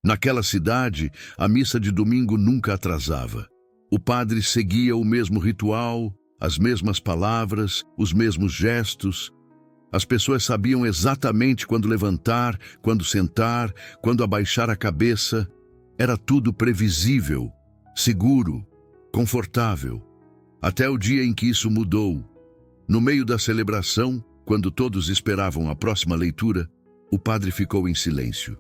Naquela cidade, a missa de domingo nunca atrasava. O padre seguia o mesmo ritual, as mesmas palavras, os mesmos gestos. As pessoas sabiam exatamente quando levantar, quando sentar, quando abaixar a cabeça. Era tudo previsível, seguro, confortável. Até o dia em que isso mudou. No meio da celebração, quando todos esperavam a próxima leitura, o padre ficou em silêncio.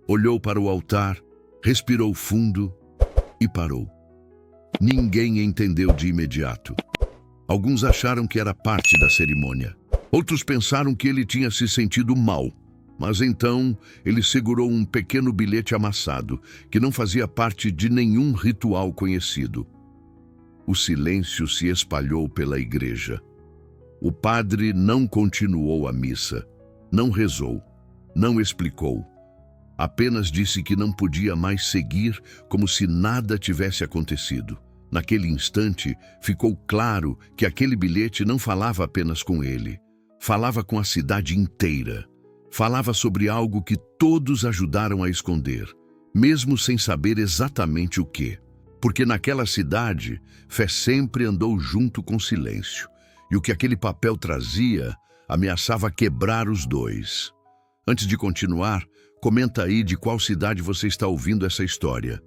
Olhou para o altar, respirou fundo e parou. Ninguém entendeu de imediato. Alguns acharam que era parte da cerimônia. Outros pensaram que ele tinha se sentido mal. Mas então ele segurou um pequeno bilhete amassado, que não fazia parte de nenhum ritual conhecido. O silêncio se espalhou pela igreja. O padre não continuou a missa, não rezou, não explicou. Apenas disse que não podia mais seguir como se nada tivesse acontecido. Naquele instante, ficou claro que aquele bilhete não falava apenas com ele. Falava com a cidade inteira. Falava sobre algo que todos ajudaram a esconder, mesmo sem saber exatamente o quê. Porque naquela cidade, fé sempre andou junto com silêncio. E o que aquele papel trazia ameaçava quebrar os dois. Antes de continuar, comenta aí de qual cidade você está ouvindo essa história.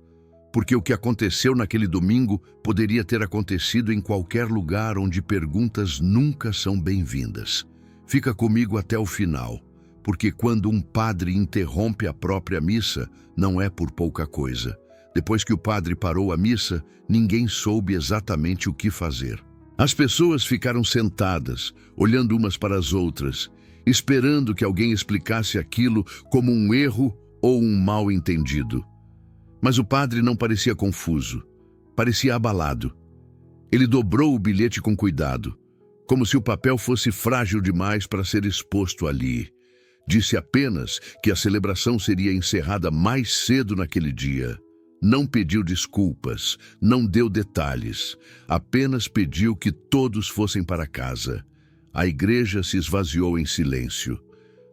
Porque o que aconteceu naquele domingo poderia ter acontecido em qualquer lugar onde perguntas nunca são bem-vindas. Fica comigo até o final, porque quando um padre interrompe a própria missa, não é por pouca coisa. Depois que o padre parou a missa, ninguém soube exatamente o que fazer. As pessoas ficaram sentadas, olhando umas para as outras, esperando que alguém explicasse aquilo como um erro ou um mal-entendido. Mas o padre não parecia confuso, parecia abalado. Ele dobrou o bilhete com cuidado, como se o papel fosse frágil demais para ser exposto ali. Disse apenas que a celebração seria encerrada mais cedo naquele dia. Não pediu desculpas, não deu detalhes, apenas pediu que todos fossem para casa. A igreja se esvaziou em silêncio.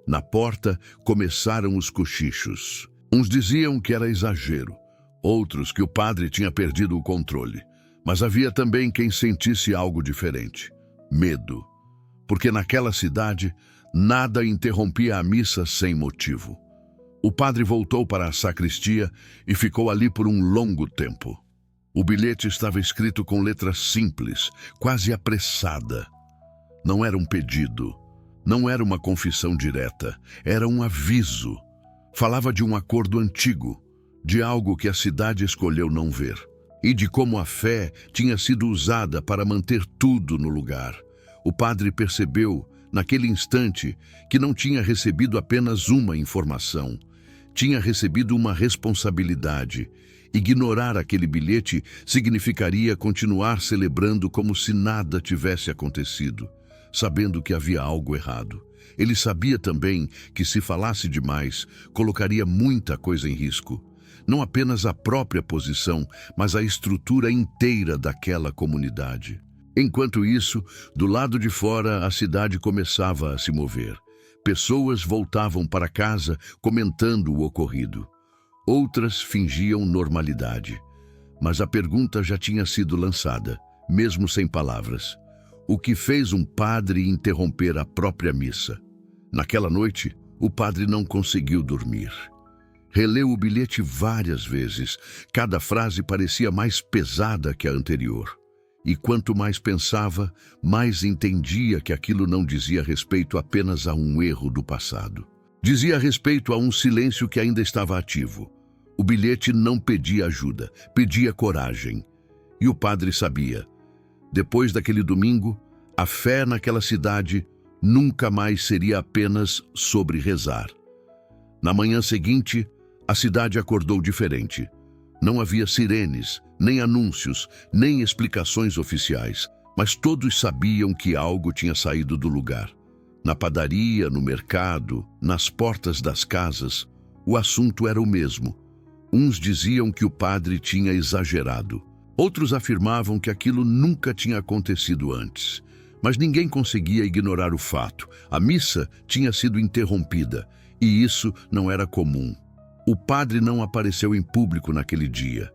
Na porta começaram os cochichos. Uns diziam que era exagero, outros que o padre tinha perdido o controle. Mas havia também quem sentisse algo diferente: medo. Porque naquela cidade, nada interrompia a missa sem motivo. O padre voltou para a sacristia e ficou ali por um longo tempo. O bilhete estava escrito com letras simples, quase apressada. Não era um pedido, não era uma confissão direta, era um aviso. Falava de um acordo antigo, de algo que a cidade escolheu não ver, e de como a fé tinha sido usada para manter tudo no lugar. O padre percebeu, naquele instante, que não tinha recebido apenas uma informação. Tinha recebido uma responsabilidade. Ignorar aquele bilhete significaria continuar celebrando como se nada tivesse acontecido, sabendo que havia algo errado. Ele sabia também que, se falasse demais, colocaria muita coisa em risco. Não apenas a própria posição, mas a estrutura inteira daquela comunidade. Enquanto isso, do lado de fora, a cidade começava a se mover. Pessoas voltavam para casa comentando o ocorrido. Outras fingiam normalidade. Mas a pergunta já tinha sido lançada, mesmo sem palavras. O que fez um padre interromper a própria missa? Naquela noite, o padre não conseguiu dormir. Releu o bilhete várias vezes. Cada frase parecia mais pesada que a anterior. E quanto mais pensava, mais entendia que aquilo não dizia respeito apenas a um erro do passado. Dizia respeito a um silêncio que ainda estava ativo. O bilhete não pedia ajuda, pedia coragem. E o padre sabia. Depois daquele domingo, a fé naquela cidade nunca mais seria apenas sobre rezar. Na manhã seguinte, a cidade acordou diferente. Não havia sirenes, nem anúncios, nem explicações oficiais, mas todos sabiam que algo tinha saído do lugar. Na padaria, no mercado, nas portas das casas, o assunto era o mesmo. Uns diziam que o padre tinha exagerado. Outros afirmavam que aquilo nunca tinha acontecido antes. Mas ninguém conseguia ignorar o fato. A missa tinha sido interrompida, e isso não era comum. O padre não apareceu em público naquele dia.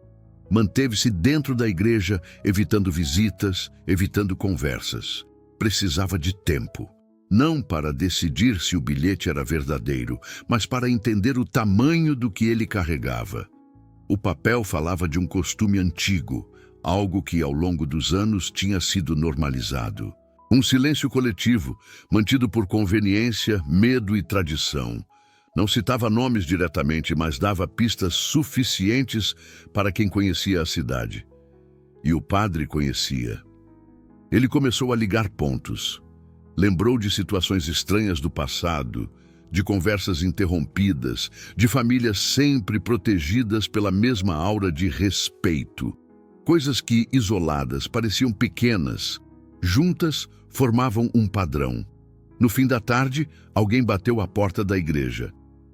Manteve-se dentro da igreja, evitando visitas, evitando conversas. Precisava de tempo. Não para decidir se o bilhete era verdadeiro, mas para entender o tamanho do que ele carregava. O papel falava de um costume antigo, algo que ao longo dos anos tinha sido normalizado. Um silêncio coletivo, mantido por conveniência, medo e tradição. Não citava nomes diretamente, mas dava pistas suficientes para quem conhecia a cidade. E o padre conhecia. Ele começou a ligar pontos. Lembrou de situações estranhas do passado, de conversas interrompidas, de famílias sempre protegidas pela mesma aura de respeito. Coisas que, isoladas, pareciam pequenas, juntas formavam um padrão. No fim da tarde, alguém bateu à porta da igreja.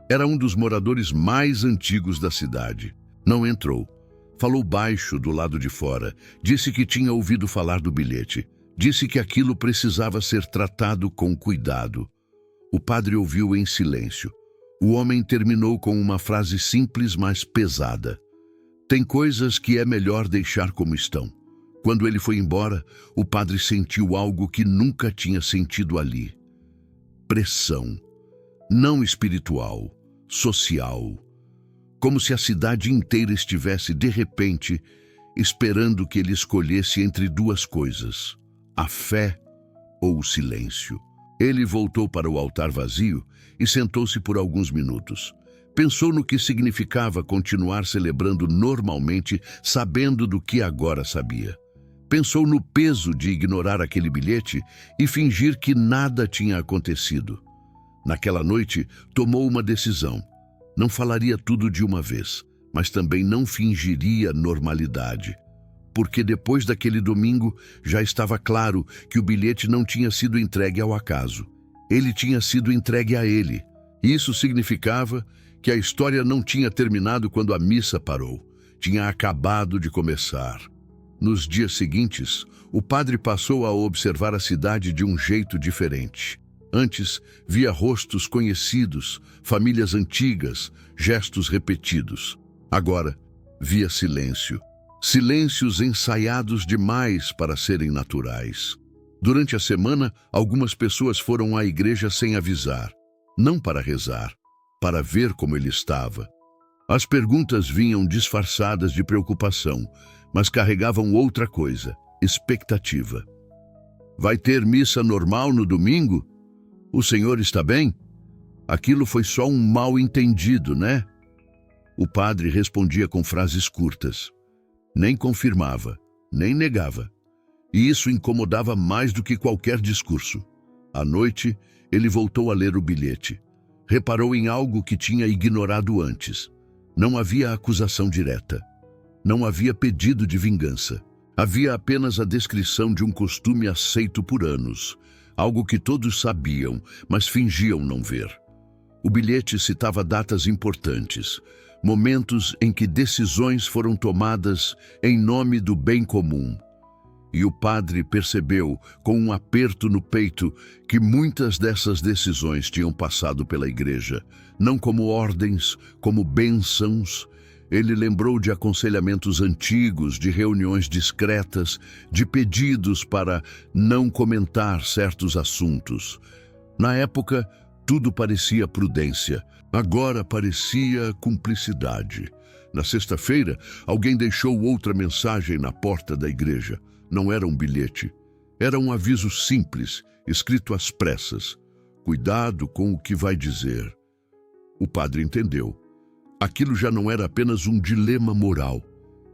Era um dos moradores mais antigos da cidade. Não entrou. Falou baixo do lado de fora. Disse que tinha ouvido falar do bilhete. Disse que aquilo precisava ser tratado com cuidado. O padre ouviu em silêncio. O homem terminou com uma frase simples, mas pesada. Tem coisas que é melhor deixar como estão. Quando ele foi embora, o padre sentiu algo que nunca tinha sentido ali. Pressão. Não espiritual, social. Como se a cidade inteira estivesse, de repente, esperando que ele escolhesse entre duas coisas: a fé ou o silêncio. Ele voltou para o altar vazio e sentou-se por alguns minutos. Pensou no que significava continuar celebrando normalmente, sabendo do que agora sabia. Pensou no peso de ignorar aquele bilhete e fingir que nada tinha acontecido. Naquela noite, tomou uma decisão. Não falaria tudo de uma vez, mas também não fingiria normalidade. Porque depois daquele domingo, já estava claro que o bilhete não tinha sido entregue ao acaso. Ele tinha sido entregue a ele. Isso significava que a história não tinha terminado quando a missa parou. Tinha acabado de começar. Nos dias seguintes, o padre passou a observar a cidade de um jeito diferente. Antes, via rostos conhecidos, famílias antigas, gestos repetidos. Agora, via silêncio. Silêncios ensaiados demais para serem naturais. Durante a semana, algumas pessoas foram à igreja sem avisar. Não para rezar, para ver como ele estava. As perguntas vinham disfarçadas de preocupação, mas carregavam outra coisa: expectativa. Vai ter missa normal no domingo? O senhor está bem? Aquilo foi só um mal-entendido, né? O padre respondia com frases curtas. Nem confirmava, nem negava. E isso incomodava mais do que qualquer discurso. À noite, ele voltou a ler o bilhete. Reparou em algo que tinha ignorado antes. Não havia acusação direta. Não havia pedido de vingança. Havia apenas a descrição de um costume aceito por anos. Algo que todos sabiam, mas fingiam não ver. O bilhete citava datas importantes, momentos em que decisões foram tomadas em nome do bem comum. E o padre percebeu, com um aperto no peito, que muitas dessas decisões tinham passado pela igreja, não como ordens, como bênçãos. Ele lembrou de aconselhamentos antigos, de reuniões discretas, de pedidos para não comentar certos assuntos. Na época, tudo parecia prudência. Agora parecia cumplicidade. Na sexta-feira, alguém deixou outra mensagem na porta da igreja. Não era um bilhete. Era um aviso simples, escrito às pressas. Cuidado com o que vai dizer. O padre entendeu. Aquilo já não era apenas um dilema moral.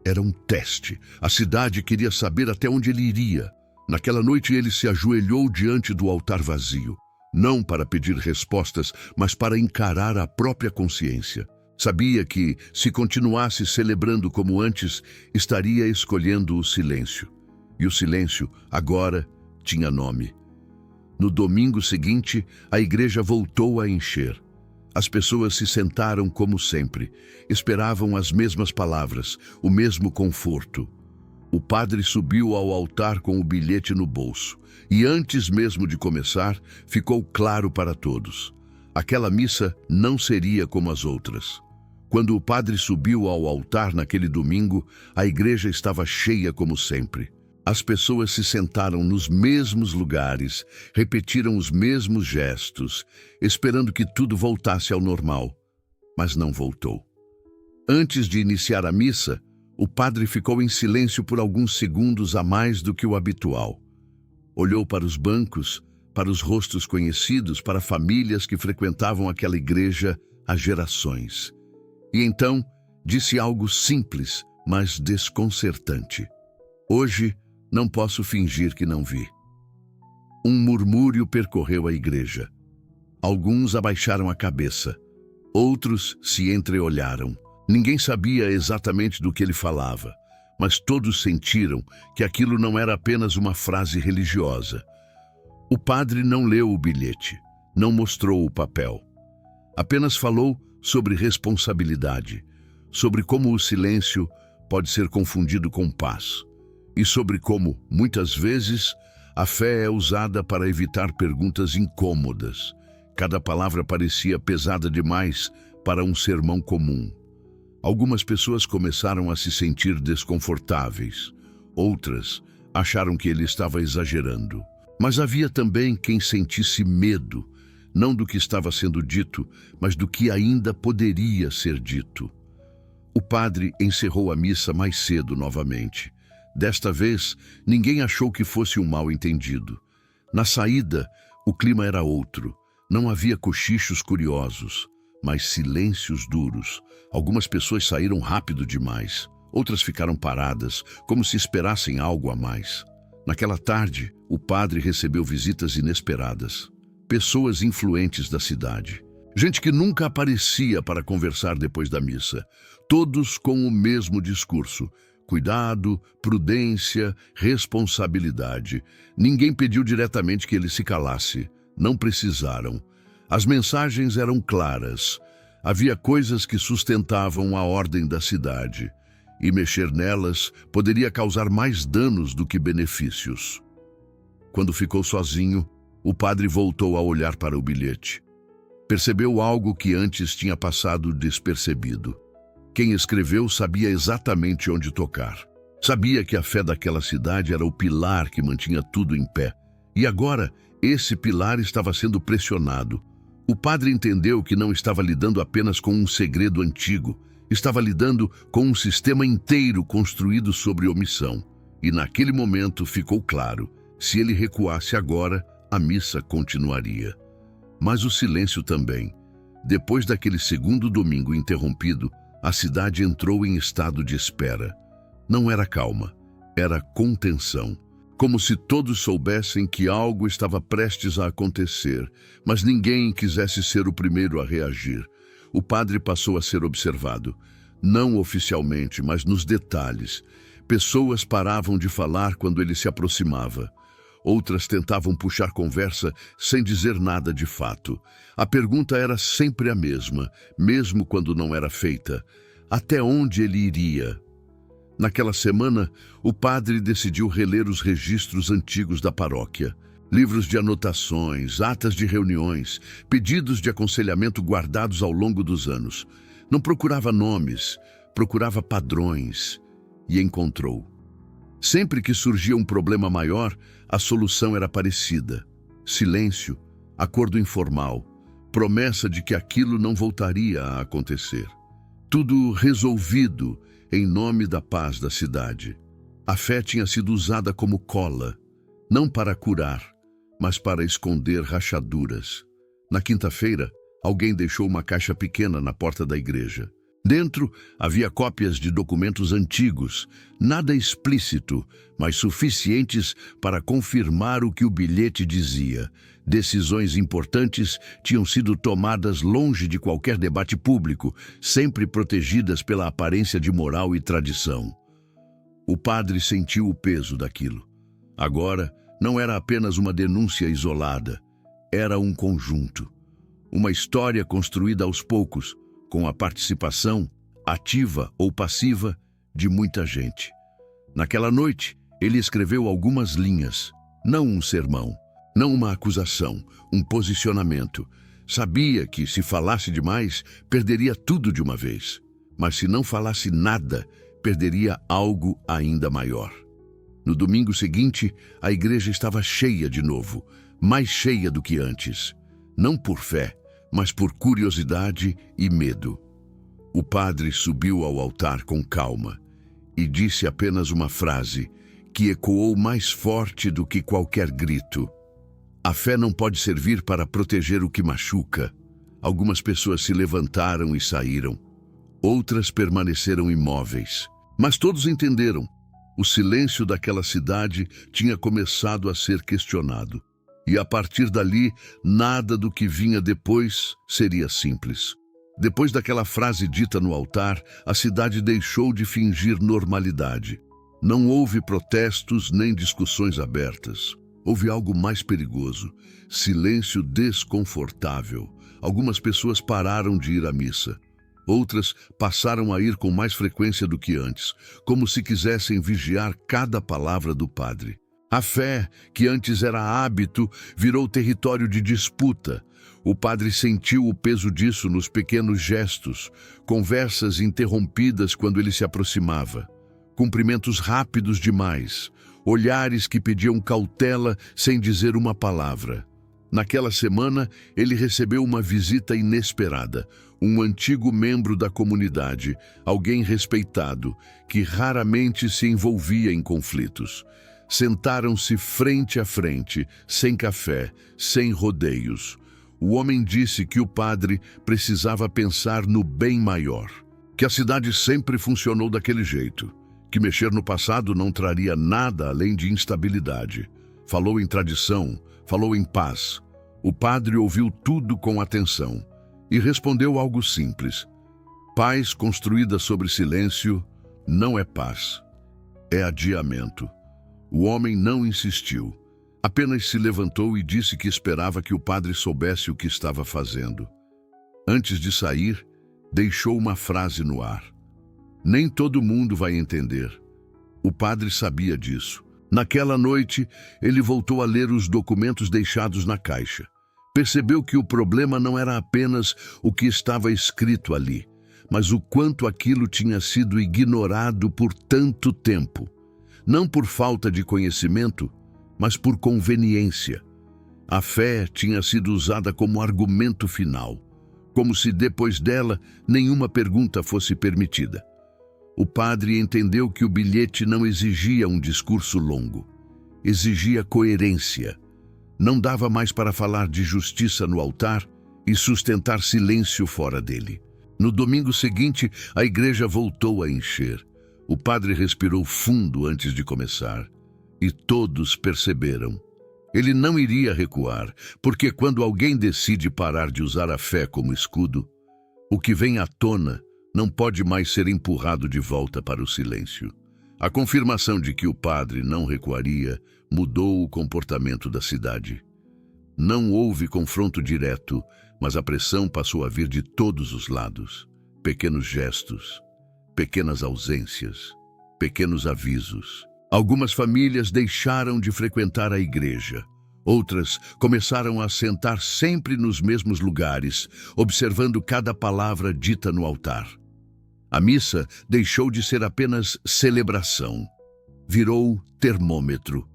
Era um teste. A cidade queria saber até onde ele iria. Naquela noite ele se ajoelhou diante do altar vazio. Não para pedir respostas, mas para encarar a própria consciência. Sabia que, se continuasse celebrando como antes, estaria escolhendo o silêncio. E o silêncio, agora, tinha nome. No domingo seguinte, a igreja voltou a encher. As pessoas se sentaram como sempre. Esperavam as mesmas palavras, o mesmo conforto. O padre subiu ao altar com o bilhete no bolso. E antes mesmo de começar, ficou claro para todos. Aquela missa não seria como as outras. Quando o padre subiu ao altar naquele domingo, a igreja estava cheia como sempre. As pessoas se sentaram nos mesmos lugares, repetiram os mesmos gestos, esperando que tudo voltasse ao normal. Mas não voltou. Antes de iniciar a missa, o padre ficou em silêncio por alguns segundos a mais do que o habitual. Olhou para os bancos, para os rostos conhecidos, para famílias que frequentavam aquela igreja há gerações. E então disse algo simples, mas desconcertante. Hoje não posso fingir que não vi. Um murmúrio percorreu a igreja. Alguns abaixaram a cabeça. Outros se entreolharam. Ninguém sabia exatamente do que ele falava, mas todos sentiram que aquilo não era apenas uma frase religiosa. O padre não leu o bilhete, não mostrou o papel. Apenas falou sobre responsabilidade, sobre como o silêncio pode ser confundido com paz, e sobre como, muitas vezes, a fé é usada para evitar perguntas incômodas. Cada palavra parecia pesada demais para um sermão comum. Algumas pessoas começaram a se sentir desconfortáveis. Outras acharam que ele estava exagerando. Mas havia também quem sentisse medo, não do que estava sendo dito, mas do que ainda poderia ser dito. O padre encerrou a missa mais cedo novamente. Desta vez, ninguém achou que fosse um mal-entendido. Na saída, o clima era outro. Não havia cochichos curiosos, mas silêncios duros. Algumas pessoas saíram rápido demais. Outras ficaram paradas, como se esperassem algo a mais. Naquela tarde, o padre recebeu visitas inesperadas. Pessoas influentes da cidade. Gente que nunca aparecia para conversar depois da missa. Todos com o mesmo discurso. Cuidado, prudência, responsabilidade. Ninguém pediu diretamente que ele se calasse. Não precisaram. As mensagens eram claras. Havia coisas que sustentavam a ordem da cidade. E mexer nelas poderia causar mais danos do que benefícios. Quando ficou sozinho, o padre voltou a olhar para o bilhete. Percebeu algo que antes tinha passado despercebido. Quem escreveu sabia exatamente onde tocar. Sabia que a fé daquela cidade era o pilar que mantinha tudo em pé. E agora, esse pilar estava sendo pressionado. O padre entendeu que não estava lidando apenas com um segredo antigo. Estava lidando com um sistema inteiro construído sobre omissão. E naquele momento ficou claro, se ele recuasse agora, a missa continuaria. Mas o silêncio também. Depois daquele segundo domingo interrompido, a cidade entrou em estado de espera. Não era calma, era contenção. Como se todos soubessem que algo estava prestes a acontecer, mas ninguém quisesse ser o primeiro a reagir. O padre passou a ser observado, não oficialmente, mas nos detalhes. Pessoas paravam de falar quando ele se aproximava. Outras tentavam puxar conversa sem dizer nada de fato. A pergunta era sempre a mesma, mesmo quando não era feita. Até onde ele iria? Naquela semana, o padre decidiu reler os registros antigos da paróquia. Livros de anotações, atas de reuniões, pedidos de aconselhamento guardados ao longo dos anos. Não procurava nomes, procurava padrões e encontrou. Sempre que surgia um problema maior, a solução era parecida. Silêncio, acordo informal, promessa de que aquilo não voltaria a acontecer. Tudo resolvido em nome da paz da cidade. A fé tinha sido usada como cola, não para curar, mas para esconder rachaduras. Na quinta-feira, alguém deixou uma caixa pequena na porta da igreja. Dentro havia cópias de documentos antigos, nada explícito, mas suficientes para confirmar o que o bilhete dizia. Decisões importantes tinham sido tomadas longe de qualquer debate público, sempre protegidas pela aparência de moral e tradição. O padre sentiu o peso daquilo. Agora, não era apenas uma denúncia isolada, era um conjunto. Uma história construída aos poucos, com a participação, ativa ou passiva, de muita gente. Naquela noite, ele escreveu algumas linhas, não um sermão, não uma acusação, um posicionamento. Sabia que, se falasse demais, perderia tudo de uma vez. Mas se não falasse nada, perderia algo ainda maior. No domingo seguinte, a igreja estava cheia de novo, mais cheia do que antes. Não por fé, mas por curiosidade e medo. O padre subiu ao altar com calma e disse apenas uma frase que ecoou mais forte do que qualquer grito. A fé não pode servir para proteger o que machuca. Algumas pessoas se levantaram e saíram. Outras permaneceram imóveis. Mas todos entenderam. O silêncio daquela cidade tinha começado a ser questionado. E a partir dali, nada do que vinha depois seria simples. Depois daquela frase dita no altar, a cidade deixou de fingir normalidade. Não houve protestos nem discussões abertas. Houve algo mais perigoso: silêncio desconfortável. Algumas pessoas pararam de ir à missa. Outras passaram a ir com mais frequência do que antes, como se quisessem vigiar cada palavra do padre. A fé, que antes era hábito, virou território de disputa. O padre sentiu o peso disso nos pequenos gestos, conversas interrompidas quando ele se aproximava, cumprimentos rápidos demais, olhares que pediam cautela sem dizer uma palavra. Naquela semana, ele recebeu uma visita inesperada, um antigo membro da comunidade, alguém respeitado, que raramente se envolvia em conflitos. Sentaram-se frente a frente, sem café, sem rodeios. O homem disse que o padre precisava pensar no bem maior, que a cidade sempre funcionou daquele jeito, que mexer no passado não traria nada além de instabilidade. Falou em tradição, falou em paz. O padre ouviu tudo com atenção e respondeu algo simples: paz construída sobre silêncio não é paz, é adiamento. O homem não insistiu, apenas se levantou e disse que esperava que o padre soubesse o que estava fazendo. Antes de sair, deixou uma frase no ar: nem todo mundo vai entender. O padre sabia disso. Naquela noite, ele voltou a ler os documentos deixados na caixa. Percebeu que o problema não era apenas o que estava escrito ali, mas o quanto aquilo tinha sido ignorado por tanto tempo. Não por falta de conhecimento, mas por conveniência. A fé tinha sido usada como argumento final, como se depois dela nenhuma pergunta fosse permitida. O padre entendeu que o bilhete não exigia um discurso longo, exigia coerência. Não dava mais para falar de justiça no altar e sustentar silêncio fora dele. No domingo seguinte, a igreja voltou a encher. O padre respirou fundo antes de começar, e todos perceberam. Ele não iria recuar, porque quando alguém decide parar de usar a fé como escudo, o que vem à tona não pode mais ser empurrado de volta para o silêncio. A confirmação de que o padre não recuaria mudou o comportamento da cidade. Não houve confronto direto, mas a pressão passou a vir de todos os lados. Pequenos gestos, pequenas ausências, pequenos avisos. Algumas famílias deixaram de frequentar a igreja. Outras começaram a sentar sempre nos mesmos lugares, observando cada palavra dita no altar. A missa deixou de ser apenas celebração. Virou termômetro.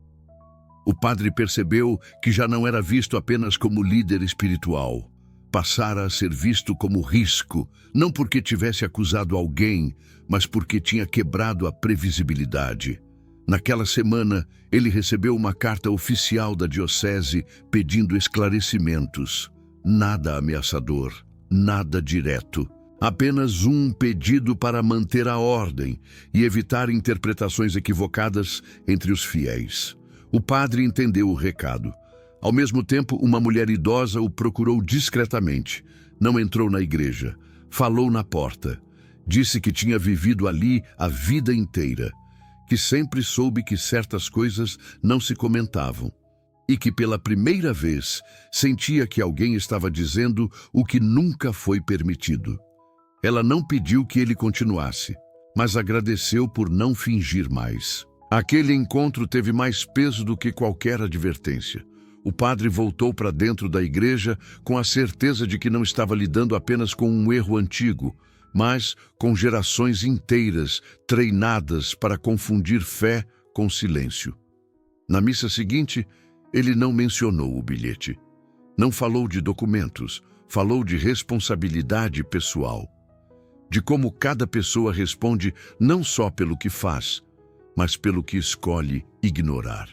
O padre percebeu que já não era visto apenas como líder espiritual. Passara a ser visto como risco, não porque tivesse acusado alguém, mas porque tinha quebrado a previsibilidade. Naquela semana, ele recebeu uma carta oficial da diocese pedindo esclarecimentos. Nada ameaçador, nada direto. Apenas um pedido para manter a ordem e evitar interpretações equivocadas entre os fiéis. O padre entendeu o recado. Ao mesmo tempo, uma mulher idosa o procurou discretamente. Não entrou na igreja. Falou na porta. Disse que tinha vivido ali a vida inteira, que sempre soube que certas coisas não se comentavam e que pela primeira vez sentia que alguém estava dizendo o que nunca foi permitido. Ela não pediu que ele continuasse, mas agradeceu por não fingir mais. Aquele encontro teve mais peso do que qualquer advertência. O padre voltou para dentro da igreja com a certeza de que não estava lidando apenas com um erro antigo, mas com gerações inteiras treinadas para confundir fé com silêncio. Na missa seguinte, ele não mencionou o bilhete. Não falou de documentos, falou de responsabilidade pessoal. De como cada pessoa responde não só pelo que faz, mas pelo que escolhe ignorar.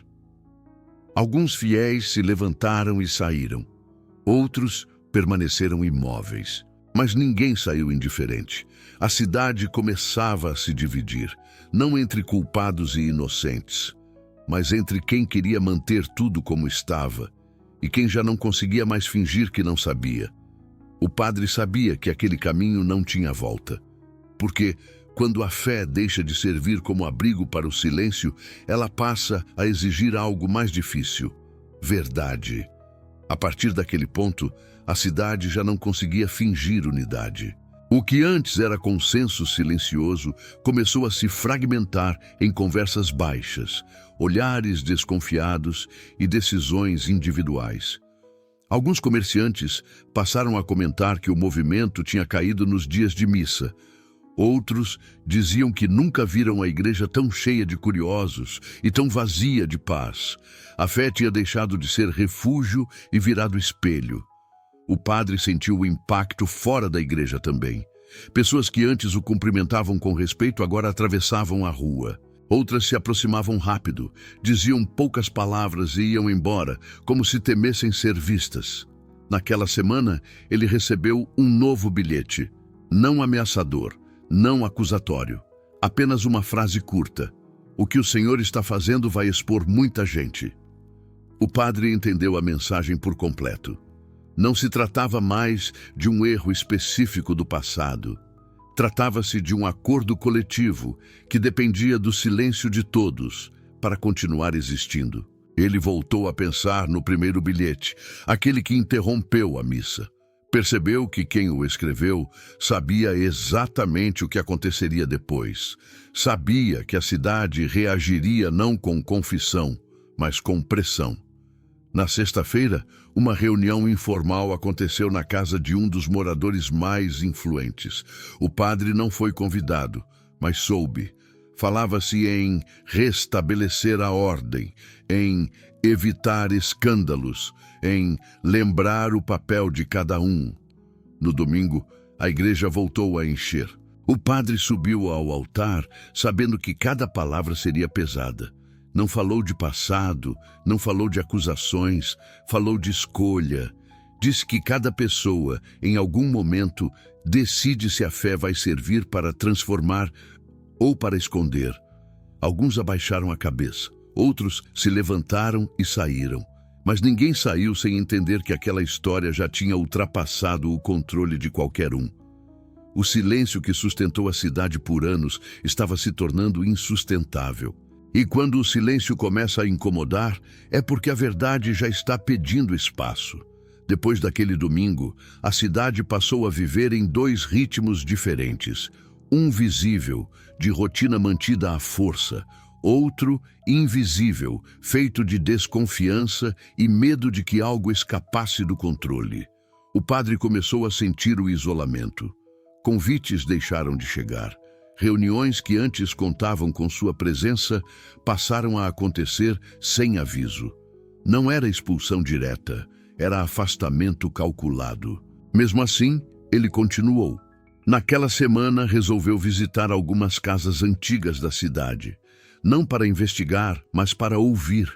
Alguns fiéis se levantaram e saíram. Outros permaneceram imóveis. Mas ninguém saiu indiferente. A cidade começava a se dividir, não entre culpados e inocentes, mas entre quem queria manter tudo como estava e quem já não conseguia mais fingir que não sabia. O padre sabia que aquele caminho não tinha volta, porque quando a fé deixa de servir como abrigo para o silêncio, ela passa a exigir algo mais difícil: verdade. A partir daquele ponto, a cidade já não conseguia fingir unidade. O que antes era consenso silencioso começou a se fragmentar em conversas baixas, olhares desconfiados e decisões individuais. Alguns comerciantes passaram a comentar que o movimento tinha caído nos dias de missa. Outros diziam que nunca viram a igreja tão cheia de curiosos e tão vazia de paz. A fé tinha deixado de ser refúgio e virado espelho. O padre sentiu o impacto fora da igreja também. Pessoas que antes o cumprimentavam com respeito agora atravessavam a rua. Outras se aproximavam rápido, diziam poucas palavras e iam embora, como se temessem ser vistas. Naquela semana, ele recebeu um novo bilhete, não ameaçador, não acusatório, apenas uma frase curta: "O que o Senhor está fazendo vai expor muita gente." O padre entendeu a mensagem por completo. Não se tratava mais de um erro específico do passado. Tratava-se de um acordo coletivo que dependia do silêncio de todos para continuar existindo. Ele voltou a pensar no primeiro bilhete, aquele que interrompeu a missa. Percebeu que quem o escreveu sabia exatamente o que aconteceria depois. Sabia que a cidade reagiria não com confissão, mas com pressão. Na sexta-feira, uma reunião informal aconteceu na casa de um dos moradores mais influentes. O padre não foi convidado, mas soube. Falava-se em restabelecer a ordem, em evitar escândalos, em lembrar o papel de cada um. No domingo, a igreja voltou a encher. O padre subiu ao altar, sabendo que cada palavra seria pesada. Não falou de passado, não falou de acusações, falou de escolha. Disse que cada pessoa, em algum momento, decide se a fé vai servir para transformar ou para esconder. Alguns abaixaram a cabeça, outros se levantaram e saíram. Mas ninguém saiu sem entender que aquela história já tinha ultrapassado o controle de qualquer um. O silêncio que sustentou a cidade por anos estava se tornando insustentável. E quando o silêncio começa a incomodar, é porque a verdade já está pedindo espaço. Depois daquele domingo, a cidade passou a viver em dois ritmos diferentes. Um visível, de rotina mantida à força. Outro, invisível, feito de desconfiança e medo de que algo escapasse do controle. O padre começou a sentir o isolamento. Convites deixaram de chegar. Reuniões que antes contavam com sua presença passaram a acontecer sem aviso. Não era expulsão direta, era afastamento calculado. Mesmo assim, ele continuou. Naquela semana, resolveu visitar algumas casas antigas da cidade. Não para investigar, mas para ouvir.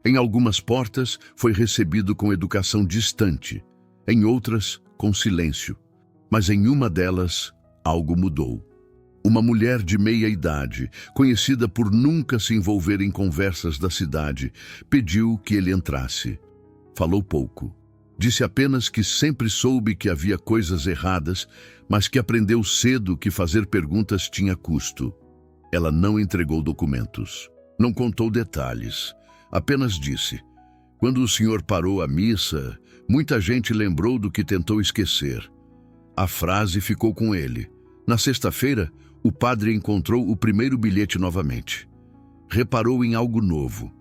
Em algumas portas, foi recebido com educação distante. Em outras, com silêncio. Mas em uma delas, algo mudou. Uma mulher de meia idade, conhecida por nunca se envolver em conversas da cidade, pediu que ele entrasse. Falou pouco. Disse apenas que sempre soube que havia coisas erradas, mas que aprendeu cedo que fazer perguntas tinha custo. Ela não entregou documentos. Não contou detalhes. Apenas disse: "Quando o senhor parou a missa, muita gente lembrou do que tentou esquecer." A frase ficou com ele. Na sexta-feira, o padre encontrou o primeiro bilhete novamente. Reparou em algo novo.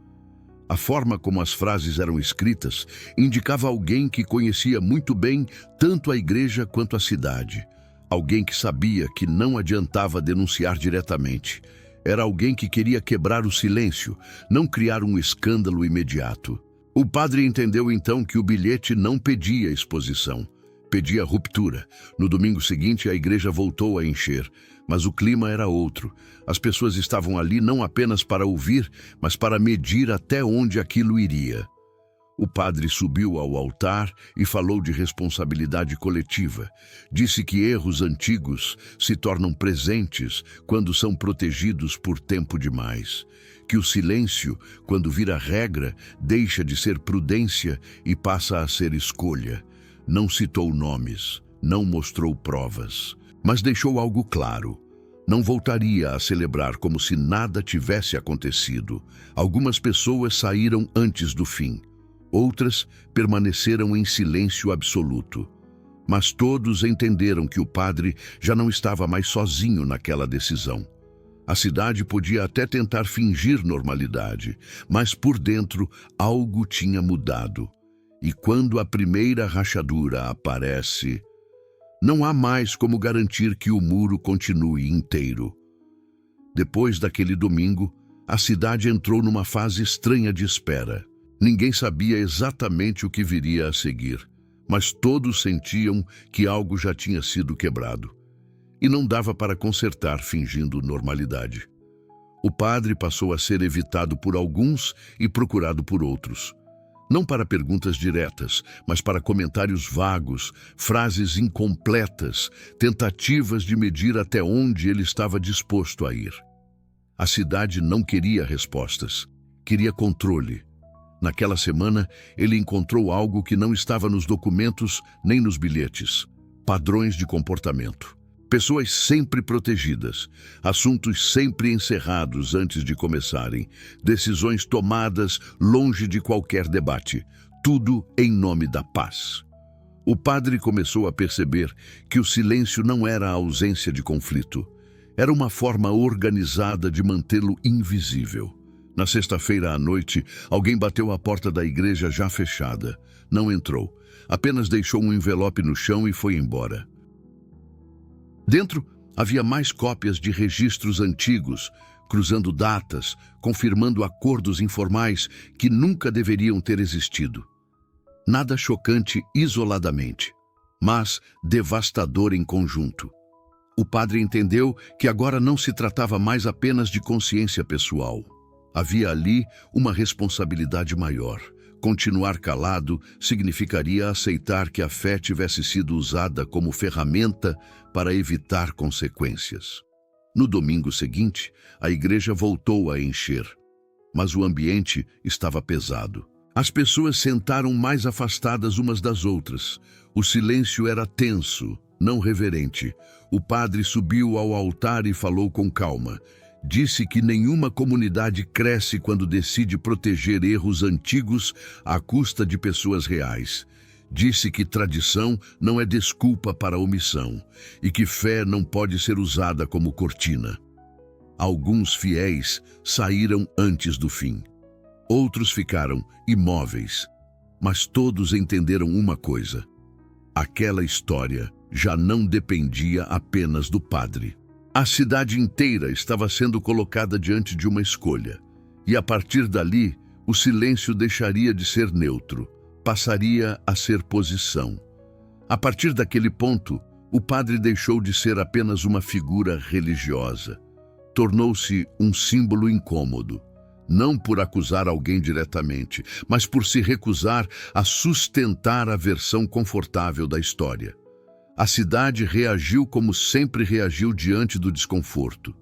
A forma como as frases eram escritas indicava alguém que conhecia muito bem tanto a igreja quanto a cidade. Alguém que sabia que não adiantava denunciar diretamente. Era alguém que queria quebrar o silêncio, não criar um escândalo imediato. O padre entendeu então que o bilhete não pedia exposição, pedia ruptura. No domingo seguinte, a igreja voltou a encher, mas o clima era outro. As pessoas estavam ali não apenas para ouvir, mas para medir até onde aquilo iria. O padre subiu ao altar e falou de responsabilidade coletiva. Disse que erros antigos se tornam presentes quando são protegidos por tempo demais. Que o silêncio, quando vira regra, deixa de ser prudência e passa a ser escolha. Não citou nomes, não mostrou provas, mas deixou algo claro. Não voltaria a celebrar como se nada tivesse acontecido. Algumas pessoas saíram antes do fim. Outras permaneceram em silêncio absoluto. Mas todos entenderam que o padre já não estava mais sozinho naquela decisão. A cidade podia até tentar fingir normalidade, mas por dentro algo tinha mudado. E quando a primeira rachadura aparece, não há mais como garantir que o muro continue inteiro. Depois daquele domingo, a cidade entrou numa fase estranha de espera. Ninguém sabia exatamente o que viria a seguir, mas todos sentiam que algo já tinha sido quebrado. E não dava para consertar fingindo normalidade. O padre passou a ser evitado por alguns e procurado por outros. Não para perguntas diretas, mas para comentários vagos, frases incompletas, tentativas de medir até onde ele estava disposto a ir. A cidade não queria respostas, queria controle. Naquela semana, ele encontrou algo que não estava nos documentos nem nos bilhetes: padrões de comportamento. Pessoas sempre protegidas, assuntos sempre encerrados antes de começarem, decisões tomadas longe de qualquer debate, tudo em nome da paz. O padre começou a perceber que o silêncio não era a ausência de conflito, era uma forma organizada de mantê-lo invisível. Na sexta-feira à noite, alguém bateu à porta da igreja já fechada. Não entrou, apenas deixou um envelope no chão e foi embora. Dentro, havia mais cópias de registros antigos, cruzando datas, confirmando acordos informais que nunca deveriam ter existido. Nada chocante isoladamente, mas devastador em conjunto. O padre entendeu que agora não se tratava mais apenas de consciência pessoal. Havia ali uma responsabilidade maior. Continuar calado significaria aceitar que a fé tivesse sido usada como ferramenta para evitar consequências. No domingo seguinte, a igreja voltou a encher, mas o ambiente estava pesado. As pessoas sentaram mais afastadas umas das outras. O silêncio era tenso, não reverente. O padre subiu ao altar e falou com calma. Disse que nenhuma comunidade cresce quando decide proteger erros antigos à custa de pessoas reais. Disse que tradição não é desculpa para a omissão e que fé não pode ser usada como cortina. Alguns fiéis saíram antes do fim. Outros ficaram imóveis, mas todos entenderam uma coisa: aquela história já não dependia apenas do padre. A cidade inteira estava sendo colocada diante de uma escolha, e a partir dali, o silêncio deixaria de ser neutro, passaria a ser posição. A partir daquele ponto, o padre deixou de ser apenas uma figura religiosa. Tornou-se um símbolo incômodo, não por acusar alguém diretamente, mas por se recusar a sustentar a versão confortável da história. A cidade reagiu como sempre reagiu diante do desconforto,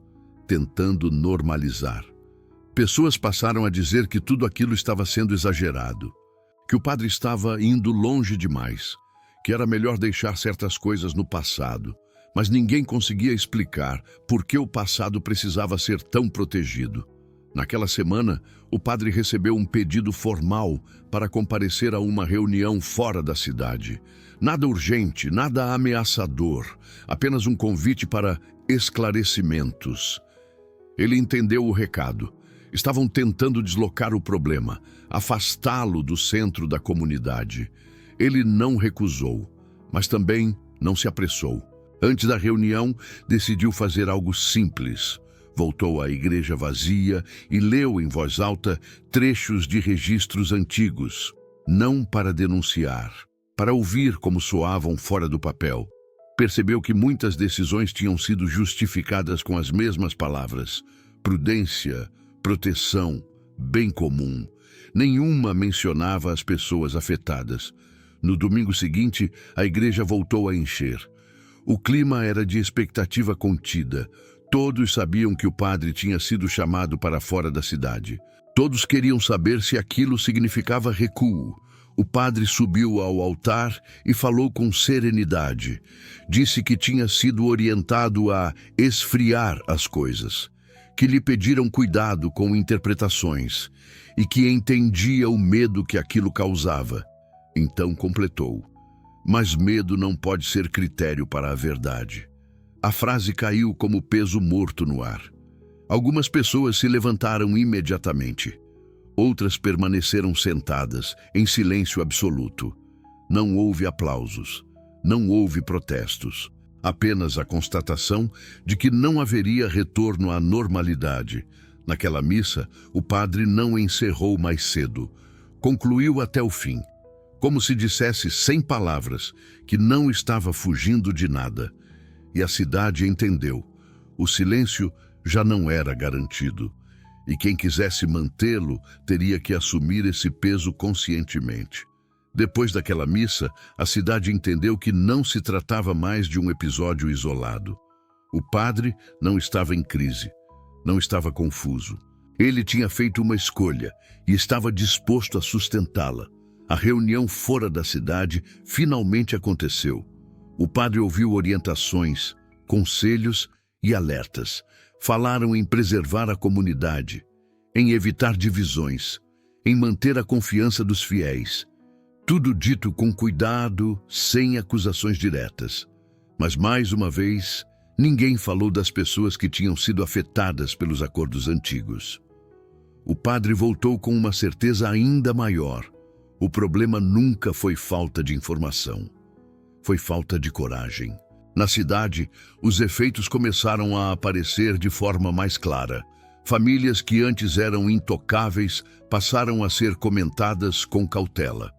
tentando normalizar. Pessoas passaram a dizer que tudo aquilo estava sendo exagerado, que o padre estava indo longe demais, que era melhor deixar certas coisas no passado, mas ninguém conseguia explicar por que o passado precisava ser tão protegido. Naquela semana, o padre recebeu um pedido formal para comparecer a uma reunião fora da cidade. Nada urgente, nada ameaçador, apenas um convite para esclarecimentos. Ele entendeu o recado. estavam tentando deslocar o problema, afastá-lo do centro da comunidade. Ele não recusou, mas também não se apressou. Antes da reunião, decidiu fazer algo simples. Voltou à igreja vazia e leu em voz alta trechos de registros antigos, não para denunciar, para ouvir como soavam fora do papel. Percebeu que muitas decisões tinham sido justificadas com as mesmas palavras: prudência, proteção, bem comum. Nenhuma mencionava as pessoas afetadas. No domingo seguinte, a igreja voltou a encher. O clima era de expectativa contida. Todos sabiam que o padre tinha sido chamado para fora da cidade. Todos queriam saber se aquilo significava recuo. O padre subiu ao altar e falou com serenidade. Disse que tinha sido orientado a esfriar as coisas, que lhe pediram cuidado com interpretações e que entendia o medo que aquilo causava. Então completou: mas medo não pode ser critério para a verdade. A frase caiu como peso morto no ar. Algumas pessoas se levantaram imediatamente. Outras permaneceram sentadas, em silêncio absoluto. Não houve aplausos, não houve protestos. Apenas a constatação de que não haveria retorno à normalidade. Naquela missa, o padre não encerrou mais cedo. Concluiu até o fim, como se dissesse sem palavras que não estava fugindo de nada. E a cidade entendeu. O silêncio já não era garantido. E quem quisesse mantê-lo teria que assumir esse peso conscientemente. Depois daquela missa, a cidade entendeu que não se tratava mais de um episódio isolado. O padre não estava em crise, não estava confuso. Ele tinha feito uma escolha e estava disposto a sustentá-la. A reunião fora da cidade finalmente aconteceu. O padre ouviu orientações, conselhos e alertas. Falaram em preservar a comunidade, em evitar divisões, em manter a confiança dos fiéis. Tudo dito com cuidado, sem acusações diretas. Mas, mais uma vez, ninguém falou das pessoas que tinham sido afetadas pelos acordos antigos. O padre voltou com uma certeza ainda maior. O problema nunca foi falta de informação. Foi falta de coragem. Na cidade, os efeitos começaram a aparecer de forma mais clara. Famílias que antes eram intocáveis passaram a ser comentadas com cautela.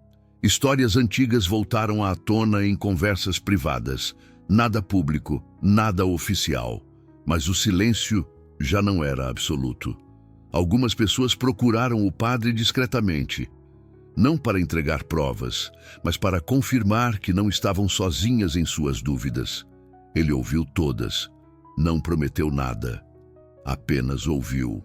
Histórias antigas voltaram à tona em conversas privadas. Nada público, nada oficial. Mas o silêncio já não era absoluto. Algumas pessoas procuraram o padre discretamente, não para entregar provas, mas para confirmar que não estavam sozinhas em suas dúvidas. Ele ouviu todas, não prometeu nada, apenas ouviu.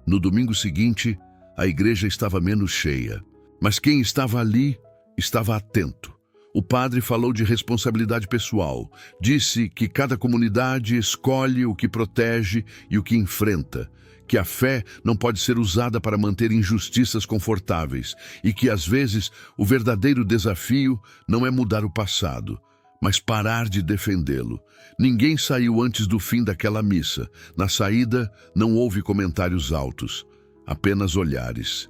No domingo seguinte, a igreja estava menos cheia, mas quem estava ali estava atento. O padre falou de responsabilidade pessoal, disse que cada comunidade escolhe o que protege e o que enfrenta, que a fé não pode ser usada para manter injustiças confortáveis e que, às vezes, o verdadeiro desafio não é mudar o passado, mas parar de defendê-lo. Ninguém saiu antes do fim daquela missa. Na saída, não houve comentários altos, apenas olhares.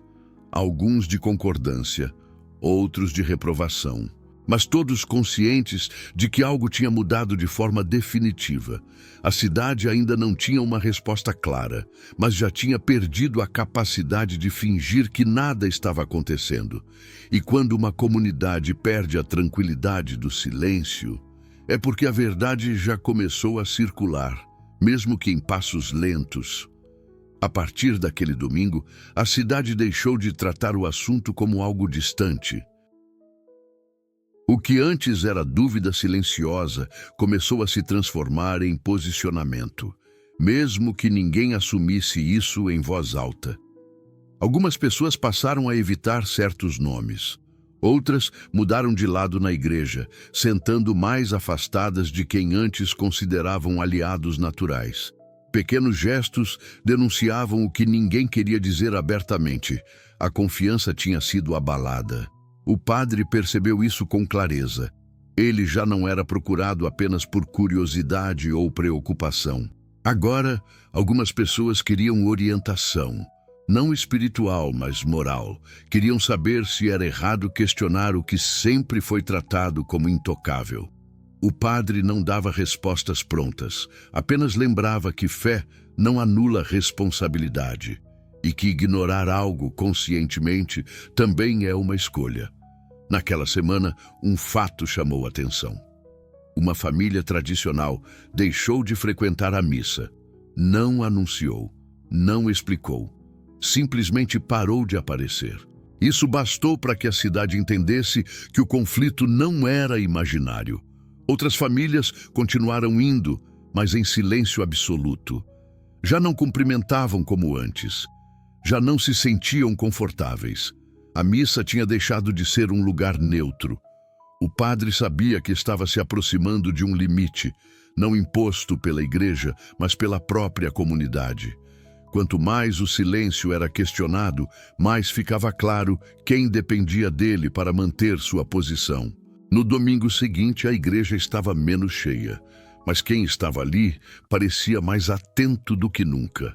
Alguns de concordância, outros de reprovação. Mas todos conscientes de que algo tinha mudado de forma definitiva. A cidade ainda não tinha uma resposta clara, mas já tinha perdido a capacidade de fingir que nada estava acontecendo. E quando uma comunidade perde a tranquilidade do silêncio, é porque a verdade já começou a circular, mesmo que em passos lentos. A partir daquele domingo, a cidade deixou de tratar o assunto como algo distante. O que antes era dúvida silenciosa começou a se transformar em posicionamento, mesmo que ninguém assumisse isso em voz alta. Algumas pessoas passaram a evitar certos nomes. Outras mudaram de lado na igreja, sentando mais afastadas de quem antes consideravam aliados naturais. Pequenos gestos denunciavam o que ninguém queria dizer abertamente. A confiança tinha sido abalada. O padre percebeu isso com clareza. Ele já não era procurado apenas por curiosidade ou preocupação. Agora, algumas pessoas queriam orientação. Não espiritual, mas moral. Queriam saber se era errado questionar o que sempre foi tratado como intocável. O padre não dava respostas prontas, apenas lembrava que fé não anula responsabilidade e que ignorar algo conscientemente também é uma escolha. Naquela semana, um fato chamou a atenção. Uma família tradicional deixou de frequentar a missa. Não anunciou, não explicou. Simplesmente parou de aparecer. Isso bastou para que a cidade entendesse que o conflito não era imaginário. Outras famílias continuaram indo, mas em silêncio absoluto. Já não cumprimentavam como antes. Já não se sentiam confortáveis. A missa tinha deixado de ser um lugar neutro. O padre sabia que estava se aproximando de um limite, não imposto pela igreja, mas pela própria comunidade. Quanto mais o silêncio era questionado, mais ficava claro quem dependia dele para manter sua posição. No domingo seguinte, a igreja estava menos cheia, mas quem estava ali parecia mais atento do que nunca.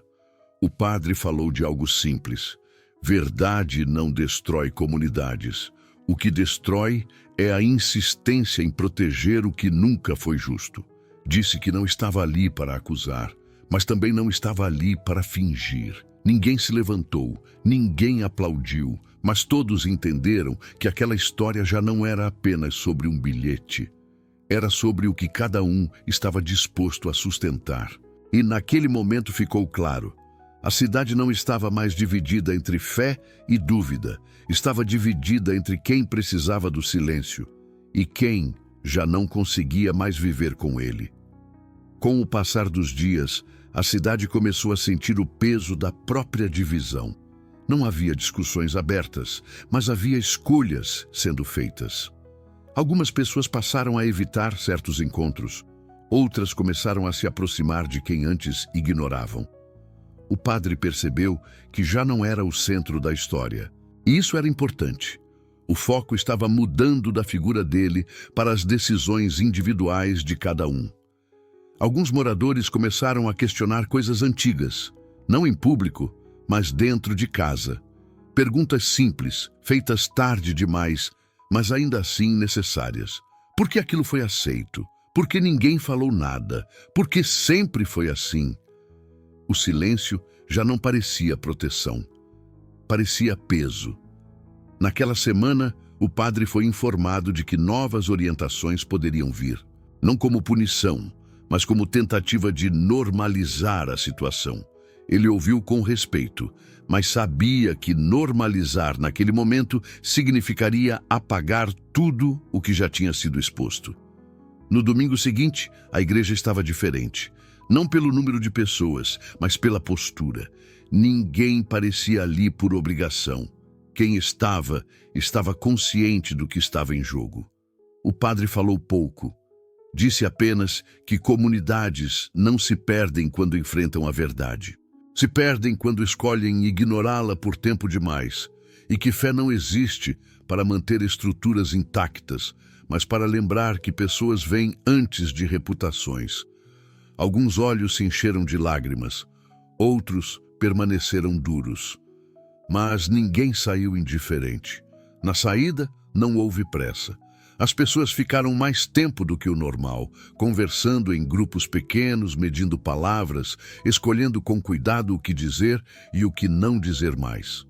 O padre falou de algo simples. Verdade não destrói comunidades. O que destrói é a insistência em proteger o que nunca foi justo. Disse que não estava ali para acusar, mas também não estava ali para fingir. Ninguém se levantou, ninguém aplaudiu, mas todos entenderam que aquela história já não era apenas sobre um bilhete. Era sobre o que cada um estava disposto a sustentar. E naquele momento ficou claro. A cidade não estava mais dividida entre fé e dúvida. Estava dividida entre quem precisava do silêncio e quem já não conseguia mais viver com ele. Com o passar dos dias, a cidade começou a sentir o peso da própria divisão. Não havia discussões abertas, mas havia escolhas sendo feitas. Algumas pessoas passaram a evitar certos encontros. Outras começaram a se aproximar de quem antes ignoravam. O padre percebeu que já não era o centro da história. E isso era importante. O foco estava mudando da figura dele para as decisões individuais de cada um. Alguns moradores começaram a questionar coisas antigas, não em público, mas dentro de casa. Perguntas simples, feitas tarde demais, mas ainda assim necessárias. Por que aquilo foi aceito? Por que ninguém falou nada? Por que sempre foi assim? O silêncio já não parecia proteção. Parecia peso. Naquela semana, o padre foi informado de que novas orientações poderiam vir. Não como punição, mas como tentativa de normalizar a situação. Ele ouviu com respeito, mas sabia que normalizar naquele momento significaria apagar tudo o que já tinha sido exposto. No domingo seguinte, a igreja estava diferente. Não pelo número de pessoas, mas pela postura. Ninguém parecia ali por obrigação. Quem estava consciente do que estava em jogo. O padre falou pouco. Disse apenas que comunidades não se perdem quando enfrentam a verdade. Se perdem quando escolhem ignorá-la por tempo demais. E que fé não existe para manter estruturas intactas, mas para lembrar que pessoas vêm antes de reputações. Alguns olhos se encheram de lágrimas, outros permaneceram duros. Mas ninguém saiu indiferente. Na saída, não houve pressa. As pessoas ficaram mais tempo do que o normal, conversando em grupos pequenos, medindo palavras, escolhendo com cuidado o que dizer e o que não dizer mais.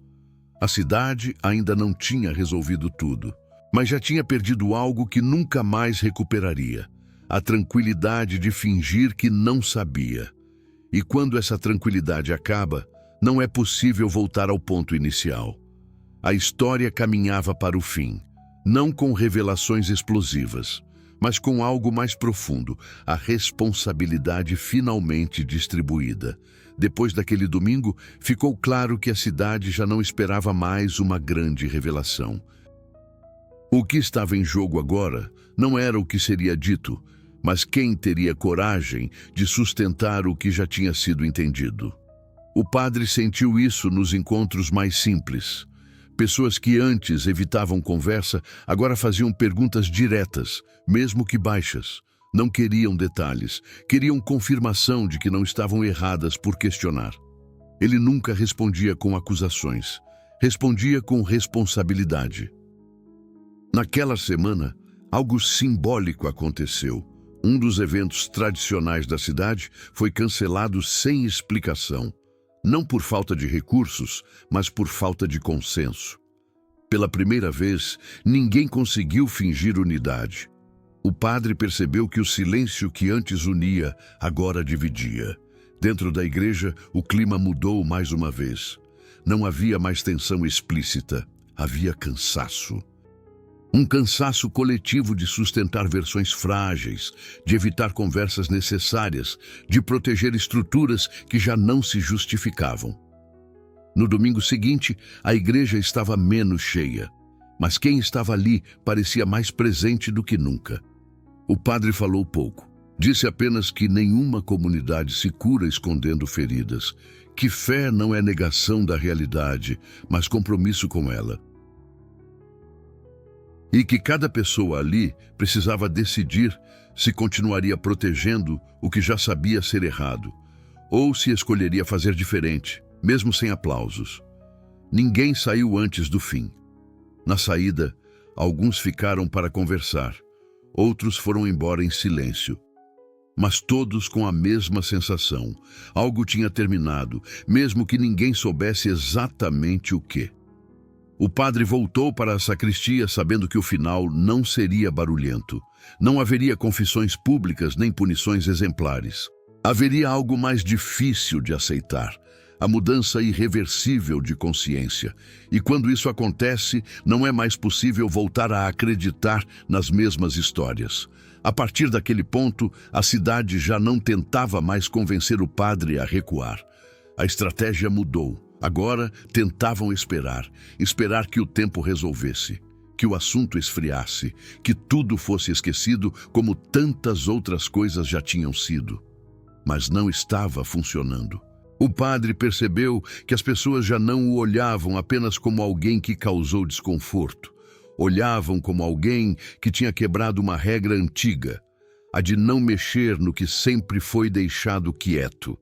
A cidade ainda não tinha resolvido tudo, mas já tinha perdido algo que nunca mais recuperaria: a tranquilidade de fingir que não sabia. E quando essa tranquilidade acaba, não é possível voltar ao ponto inicial. A história caminhava para o fim. Não com revelações explosivas, mas com algo mais profundo, a responsabilidade finalmente distribuída. Depois daquele domingo, ficou claro que a cidade já não esperava mais uma grande revelação. O que estava em jogo agora não era o que seria dito, mas quem teria coragem de sustentar o que já tinha sido entendido. O padre sentiu isso nos encontros mais simples. Pessoas que antes evitavam conversa, agora faziam perguntas diretas, mesmo que baixas. Não queriam detalhes, queriam confirmação de que não estavam erradas por questionar. Ele nunca respondia com acusações, respondia com responsabilidade. Naquela semana, algo simbólico aconteceu. Um dos eventos tradicionais da cidade foi cancelado sem explicação, não por falta de recursos, mas por falta de consenso. Pela primeira vez, ninguém conseguiu fingir unidade. O padre percebeu que o silêncio que antes unia, agora dividia. Dentro da igreja, o clima mudou mais uma vez. Não havia mais tensão explícita, havia cansaço. Um cansaço coletivo de sustentar versões frágeis, de evitar conversas necessárias, de proteger estruturas que já não se justificavam. No domingo seguinte, a igreja estava menos cheia, mas quem estava ali parecia mais presente do que nunca. O padre falou pouco. Disse apenas que nenhuma comunidade se cura escondendo feridas, que fé não é negação da realidade, mas compromisso com ela. E que cada pessoa ali precisava decidir se continuaria protegendo o que já sabia ser errado, ou se escolheria fazer diferente, mesmo sem aplausos. Ninguém saiu antes do fim. Na saída, alguns ficaram para conversar, outros foram embora em silêncio. Mas todos com a mesma sensação. Algo tinha terminado, mesmo que ninguém soubesse exatamente o quê. O padre voltou para a sacristia sabendo que o final não seria barulhento. Não haveria confissões públicas nem punições exemplares. Haveria algo mais difícil de aceitar, a mudança irreversível de consciência. E quando isso acontece, não é mais possível voltar a acreditar nas mesmas histórias. A partir daquele ponto, a cidade já não tentava mais convencer o padre a recuar. A estratégia mudou. Agora tentavam esperar que o tempo resolvesse, que o assunto esfriasse, que tudo fosse esquecido como tantas outras coisas já tinham sido. Mas não estava funcionando. O padre percebeu que as pessoas já não o olhavam apenas como alguém que causou desconforto. Olhavam como alguém que tinha quebrado uma regra antiga, a de não mexer no que sempre foi deixado quieto.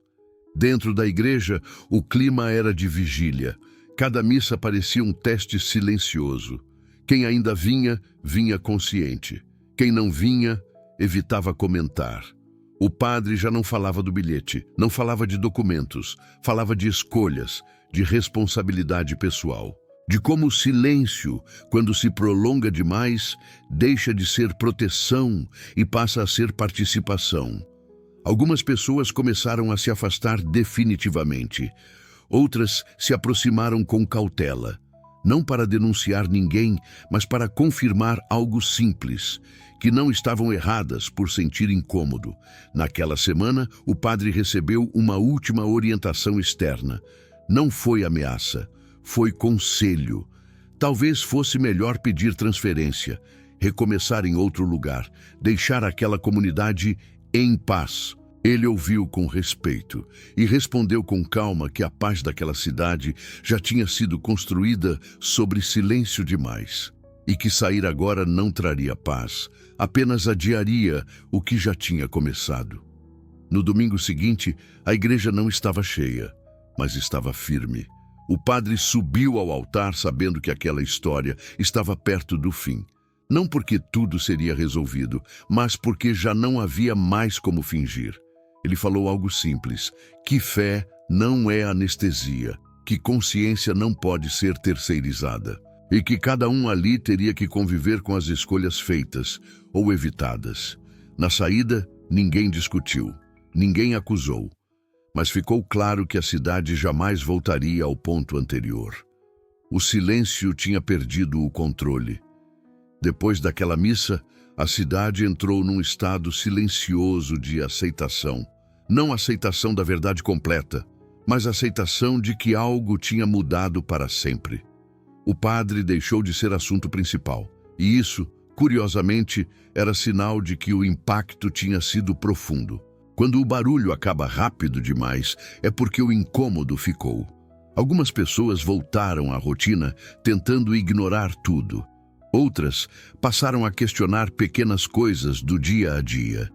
Dentro da igreja, o clima era de vigília. Cada missa parecia um teste silencioso. Quem ainda vinha, vinha consciente. Quem não vinha, evitava comentar. O padre já não falava do bilhete, não falava de documentos, falava de escolhas, de responsabilidade pessoal. De como o silêncio, quando se prolonga demais, deixa de ser proteção e passa a ser participação. Algumas pessoas começaram a se afastar definitivamente. Outras se aproximaram com cautela, não para denunciar ninguém, mas para confirmar algo simples, que não estavam erradas por sentir incômodo. Naquela semana, o padre recebeu uma última orientação externa. Não foi ameaça, foi conselho. Talvez fosse melhor pedir transferência, recomeçar em outro lugar, deixar aquela comunidade em paz. Ele ouviu com respeito e respondeu com calma que a paz daquela cidade já tinha sido construída sobre silêncio demais e que sair agora não traria paz, apenas adiaria o que já tinha começado. No domingo seguinte, a igreja não estava cheia, mas estava firme. O padre subiu ao altar sabendo que aquela história estava perto do fim. Não porque tudo seria resolvido, mas porque já não havia mais como fingir. Ele falou algo simples, que fé não é anestesia, que consciência não pode ser terceirizada, e que cada um ali teria que conviver com as escolhas feitas ou evitadas. Na saída, ninguém discutiu, ninguém acusou, mas ficou claro que a cidade jamais voltaria ao ponto anterior. O silêncio tinha perdido o controle. Depois daquela missa, a cidade entrou num estado silencioso de aceitação. Não aceitação da verdade completa, mas aceitação de que algo tinha mudado para sempre. O padre deixou de ser assunto principal, e isso, curiosamente, era sinal de que o impacto tinha sido profundo. Quando o barulho acaba rápido demais, é porque o incômodo ficou. Algumas pessoas voltaram à rotina, tentando ignorar tudo. Outras passaram a questionar pequenas coisas do dia a dia.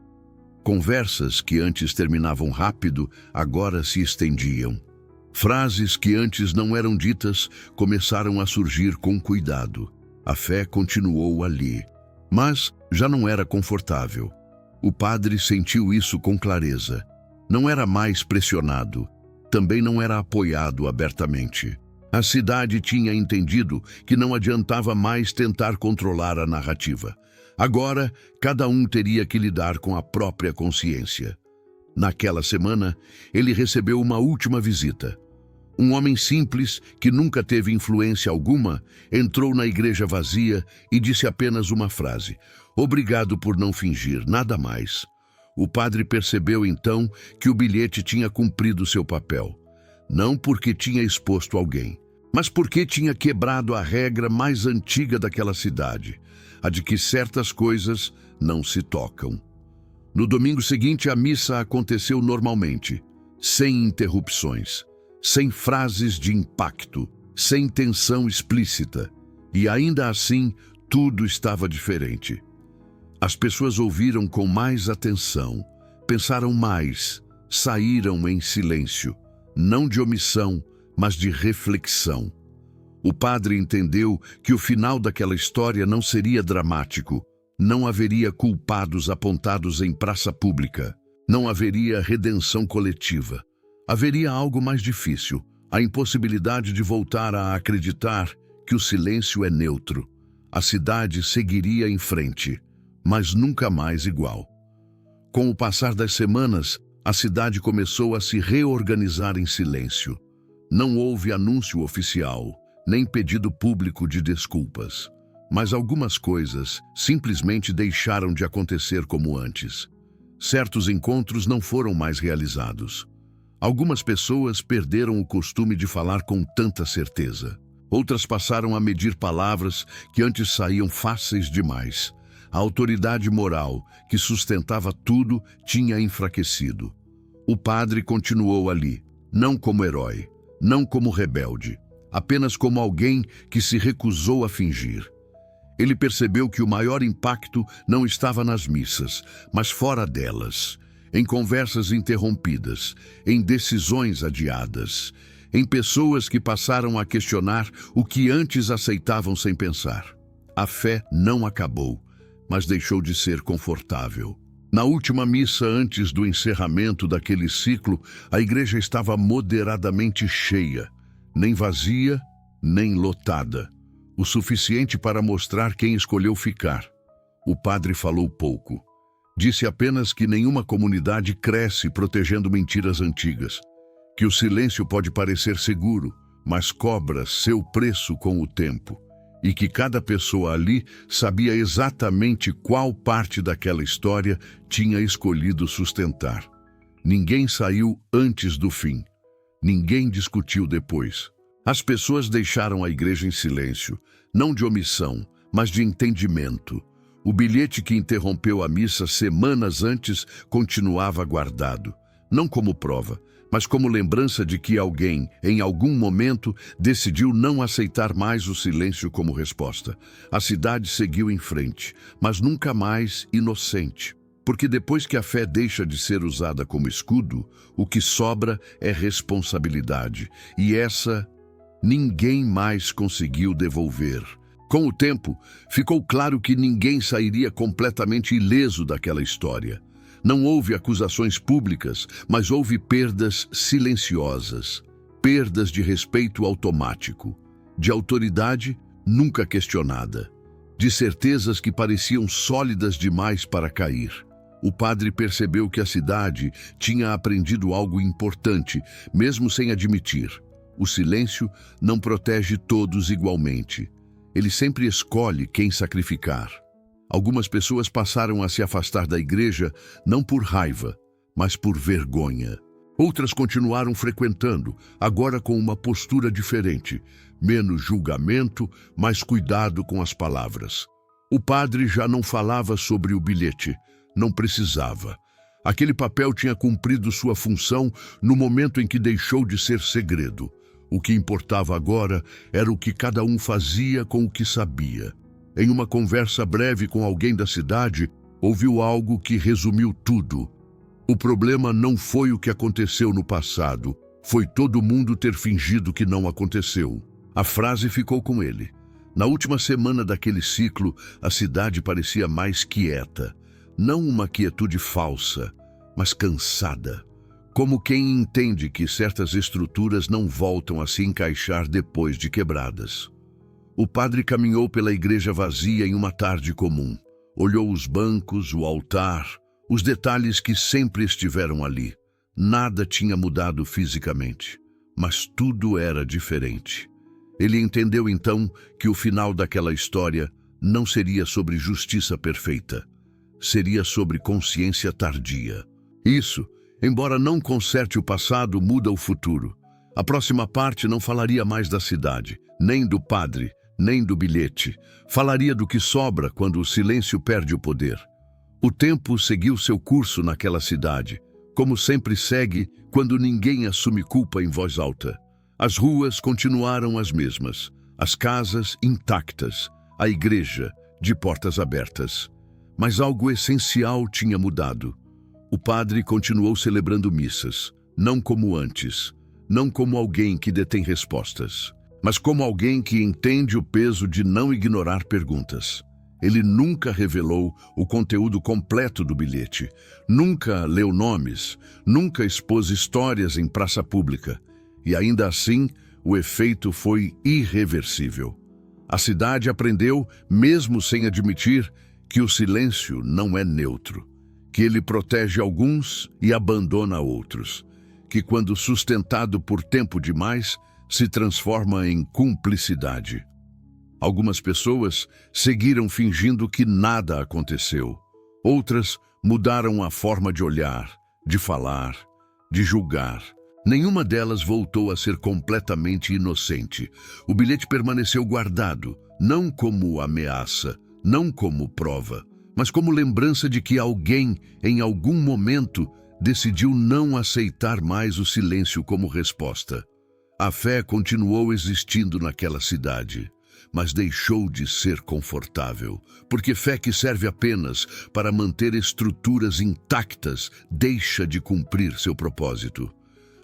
Conversas que antes terminavam rápido, agora se estendiam. Frases que antes não eram ditas começaram a surgir com cuidado. A fé continuou ali, mas já não era confortável. O padre sentiu isso com clareza. Não era mais pressionado, também não era apoiado abertamente. A cidade tinha entendido que não adiantava mais tentar controlar a narrativa. Agora, cada um teria que lidar com a própria consciência. Naquela semana, ele recebeu uma última visita. Um homem simples, que nunca teve influência alguma, entrou na igreja vazia e disse apenas uma frase: "Obrigado por não fingir, nada mais." O padre percebeu então que o bilhete tinha cumprido seu papel. Não porque tinha exposto alguém, mas porque tinha quebrado a regra mais antiga daquela cidade, a de que certas coisas não se tocam. No domingo seguinte, a missa aconteceu normalmente, sem interrupções, sem frases de impacto, sem tensão explícita. E ainda assim, tudo estava diferente. As pessoas ouviram com mais atenção, pensaram mais, saíram em silêncio, não de omissão, mas de reflexão. O padre entendeu que o final daquela história não seria dramático. Não haveria culpados apontados em praça pública. Não haveria redenção coletiva. Haveria algo mais difícil, a impossibilidade de voltar a acreditar que o silêncio é neutro. A cidade seguiria em frente, mas nunca mais igual. Com o passar das semanas, a cidade começou a se reorganizar em silêncio. Não houve anúncio oficial, nem pedido público de desculpas. Mas algumas coisas simplesmente deixaram de acontecer como antes. Certos encontros não foram mais realizados. Algumas pessoas perderam o costume de falar com tanta certeza. Outras passaram a medir palavras que antes saíam fáceis demais. A autoridade moral, que sustentava tudo, tinha enfraquecido. O padre continuou ali, não como herói, não como rebelde, apenas como alguém que se recusou a fingir. Ele percebeu que o maior impacto não estava nas missas, mas fora delas, em conversas interrompidas, em decisões adiadas, em pessoas que passaram a questionar o que antes aceitavam sem pensar. A fé não acabou, mas deixou de ser confortável. Na última missa antes do encerramento daquele ciclo, a igreja estava moderadamente cheia, nem vazia, nem lotada. O suficiente para mostrar quem escolheu ficar. O padre falou pouco. Disse apenas que nenhuma comunidade cresce protegendo mentiras antigas, que o silêncio pode parecer seguro, mas cobra seu preço com o tempo, e que cada pessoa ali sabia exatamente qual parte daquela história tinha escolhido sustentar. Ninguém saiu antes do fim. Ninguém discutiu depois. As pessoas deixaram a igreja em silêncio, não de omissão, mas de entendimento. O bilhete que interrompeu a missa semanas antes continuava guardado, não como prova, mas como lembrança de que alguém, em algum momento, decidiu não aceitar mais o silêncio como resposta. A cidade seguiu em frente, mas nunca mais inocente. Porque depois que a fé deixa de ser usada como escudo, o que sobra é responsabilidade, e essa ninguém mais conseguiu devolver. Com o tempo, ficou claro que ninguém sairia completamente ileso daquela história. Não houve acusações públicas, mas houve perdas silenciosas, perdas de respeito automático, de autoridade nunca questionada, de certezas que pareciam sólidas demais para cair. O padre percebeu que a cidade tinha aprendido algo importante, mesmo sem admitir. O silêncio não protege todos igualmente. Ele sempre escolhe quem sacrificar. Algumas pessoas passaram a se afastar da igreja não por raiva, mas por vergonha. Outras continuaram frequentando, agora com uma postura diferente, menos julgamento, mais cuidado com as palavras. O padre já não falava sobre o bilhete, não precisava. Aquele papel tinha cumprido sua função no momento em que deixou de ser segredo. O que importava agora era o que cada um fazia com o que sabia. Em uma conversa breve com alguém da cidade, ouviu algo que resumiu tudo. O problema não foi o que aconteceu no passado, foi todo mundo ter fingido que não aconteceu. A frase ficou com ele. Na última semana daquele ciclo, a cidade parecia mais quieta. Não uma quietude falsa, mas cansada. Como quem entende que certas estruturas não voltam a se encaixar depois de quebradas. O padre caminhou pela igreja vazia em uma tarde comum. Olhou os bancos, o altar, os detalhes que sempre estiveram ali. Nada tinha mudado fisicamente, mas tudo era diferente. Ele entendeu então que o final daquela história não seria sobre justiça perfeita. Seria sobre consciência tardia. Isso, embora não conserte o passado, muda o futuro. A próxima parte não falaria mais da cidade, nem do padre, nem do bilhete. Falaria do que sobra quando o silêncio perde o poder. O tempo seguiu seu curso naquela cidade, como sempre segue quando ninguém assume culpa em voz alta. As ruas continuaram as mesmas, as casas intactas, a igreja de portas abertas. Mas algo essencial tinha mudado. O padre continuou celebrando missas, não como antes, não como alguém que detém respostas, mas como alguém que entende o peso de não ignorar perguntas. Ele nunca revelou o conteúdo completo do bilhete, nunca leu nomes, nunca expôs histórias em praça pública. E ainda assim, o efeito foi irreversível. A cidade aprendeu, mesmo sem admitir, que o silêncio não é neutro, que ele protege alguns e abandona outros, que quando sustentado por tempo demais, se transforma em cumplicidade. Algumas pessoas seguiram fingindo que nada aconteceu. Outras mudaram a forma de olhar, de falar, de julgar. Nenhuma delas voltou a ser completamente inocente. O bilhete permaneceu guardado, não como ameaça, não como prova, mas como lembrança de que alguém, em algum momento, decidiu não aceitar mais o silêncio como resposta. A fé continuou existindo naquela cidade, mas deixou de ser confortável, porque fé que serve apenas para manter estruturas intactas deixa de cumprir seu propósito.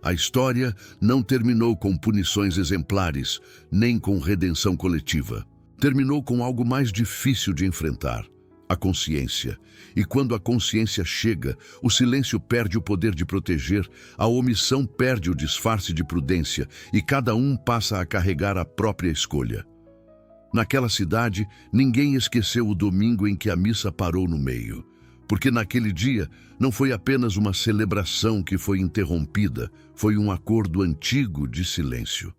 A história não terminou com punições exemplares, nem com redenção coletiva. Terminou com algo mais difícil de enfrentar, a consciência. E quando a consciência chega, o silêncio perde o poder de proteger, a omissão perde o disfarce de prudência e cada um passa a carregar a própria escolha. Naquela cidade, ninguém esqueceu o domingo em que a missa parou no meio, porque naquele dia não foi apenas uma celebração que foi interrompida, foi um acordo antigo de silêncio.